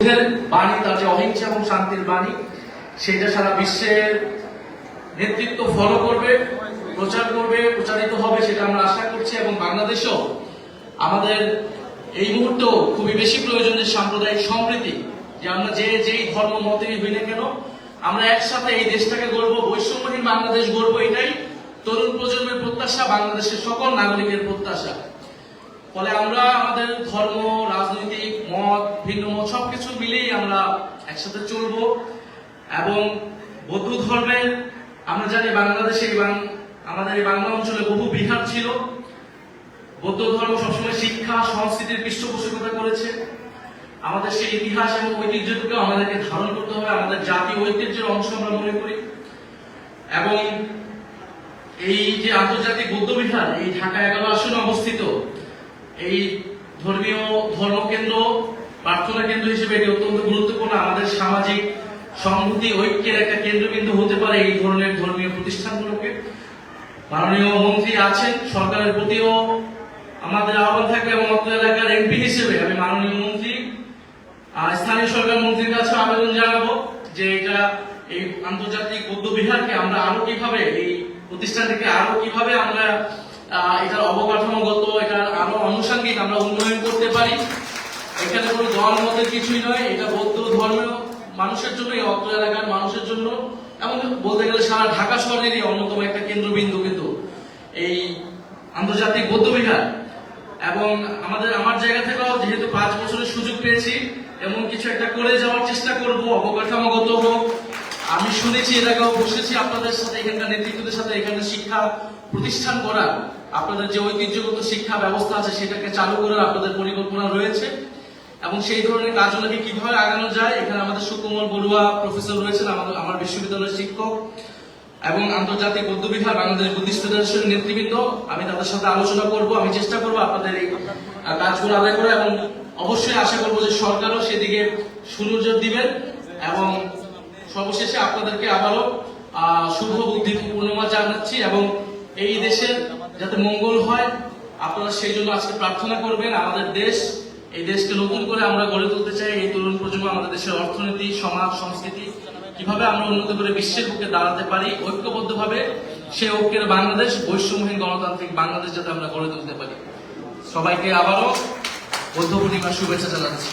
বুদ্ধের বাণী, তার যে অহিংসা এবং শান্তির বাণী, সেটা সারা বিশ্বের নেতৃত্ব ফলো করবে, প্রচার করবে, প্রচারিত হবে, সেটা আমরা আশা করছি। এবং বাংলাদেশেও আমাদের এই মুহূর্তে খুবই বেশি প্রয়োজন যে সাম্প্রদায়িক সম্প্রীতি, যে আমরা যেই ধর্ম মতেরই হই না কেন আমরা একসাথে এই দেশটাকে গড়ব, বৈষম্যহীন বাংলাদেশ গড়ব, এটাই তরুণ প্রজন্মের প্রত্যাশা, বাংলাদেশের সকল নাগরিকের প্রত্যাশা। ফলে আমরা আমাদের ধর্ম, রাজনৈতিক মত, ভিন্ন মত সবকিছু মিলেই আমরা একসাথে চলবো। এবং বৌদ্ধ ধর্মের আমরা জানি বাংলাদেশে এবং আমাদের এই বাংলা অঞ্চলে বহু বিহার ছিল। বৌদ্ধ ধর্ম সবসময় শিক্ষা সংস্কৃতির পৃষ্ঠপোষকতা করেছে। আমাদের সেই ইতিহাস এবং ঐতিহ্যকে আমাদেরকে ধারণ করতে হবে, আমাদের জাতীয় ঐতিহ্যের অংশ আমরা মনে করি। এবং এই যে আন্তর্জাতিক বৌদ্ধ বিহার এই ঢাকা 11 আসনে অবস্থিত, এই ধর্মীয় ধর্মকেন্দ্র, প্রার্থনা কেন্দ্র হিসেবে এটি অত্যন্ত গুরুত্বপূর্ণ। আমাদের সামাজিক সংহতি ঐক্যের একটা কেন্দ্রবিন্দু হতে পারে এই ধরনের ধর্মীয় প্রতিষ্ঠানগুলোকে। মাননীয় মন্ত্রী আছেন, সরকারের প্রতিও আমাদের আহ্বান থাকবে এবং অত্র এলাকার এমপি হিসেবে আমি মাননীয় মন্ত্রী, স্থানীয় সরকার মন্ত্রীর কাছে আবেদন জানাবো যে এটা এই আন্তর্জাতিক বৌদ্ধ বিহারকে আমরা আরো কিভাবে, এই প্রতিষ্ঠানটিকে আরো কিভাবে আমরা এটার অবকাঠামোগত, এটার আরো আনুষঙ্গিক আমরা উন্নয়ন করতে পারি। এখানে কোনো দল মতের কিছুই নয়, এটা বৌদ্ধ ধর্মীয় মানুষের জন্য, এই অত্র এলাকার মানুষের জন্য, এবং বলতে গেলে সারা ঢাকা শহরেরই অন্যতম একটা কেন্দ্রবিন্দু কিন্তু এই আন্তর্জাতিক বৌদ্ধ বিহার। এবং আমার জায়গা থেকেও যেহেতু 5 বছরের সুযোগ পেয়েছি, এমন কিছু একটা করে যাওয়ার চেষ্টা করব, অবকাঠামোগত হোক। আমি শুনেছি, এর আগেও বসেছি আপনাদের সাথে, এখানকার নেতৃত্বদের সাথে, এখানে শিক্ষা প্রতিষ্ঠান করার, আপনাদের যে ঐতিহ্যগত শিক্ষা ব্যবস্থা আছে সেটাকে চালু করার আপনাদের পরিকল্পনা রয়েছে। এবং সেই ধরনের কাজগুলোকে কিভাবে আগানো যায়, এখানে আমাদের সুকুমার বড়ুয়া প্রফেসর রয়েছেন, আমার বিশ্ববিদ্যালয়ের শিক্ষক, এবং আন্তর্জাতিক বৌদ্ধ বিহার, বাংলাদেশ বুদ্ধিস্ট ফেডারেশনের নেতৃবৃন্দ, আমি তাদের সাথে আলোচনা করব। আমি চেষ্টা করব আপনাদের এই কাজগুলো আদায় করে, এবং অবশ্যই আশা করবো যে সরকারও সেদিকে সুনজর দিবেন। এবং সর্বশেষে আপনাদেরকে আবারও শুভ বুদ্ধি পূর্ণিমা জানাচ্ছি, এবং এই দেশের যাতে মঙ্গল হয় আপনারা সেই জন্য আজকে প্রার্থনা করবেন। আমাদের দেশ, এই দেশকে নতুন করে আমরা গড়ে তুলতে চাই। এই তরুণ প্রজন্ম আমাদের দেশের অর্থনীতি, সমাজ, সংস্কৃতি কিভাবে আমরা উন্নত করে বিশ্বের বুকে দাঁড়াতে পারি ঐক্যবদ্ধভাবে, সেই ঐক্যের বাংলাদেশ, বৈষম্যহীন গণতান্ত্রিক বাংলাদেশ যাতে আমরা গড়ে তুলতে পারি। সবাইকে আবারও বৌদ্ধ পূর্ণিমার শুভেচ্ছা জানাচ্ছি।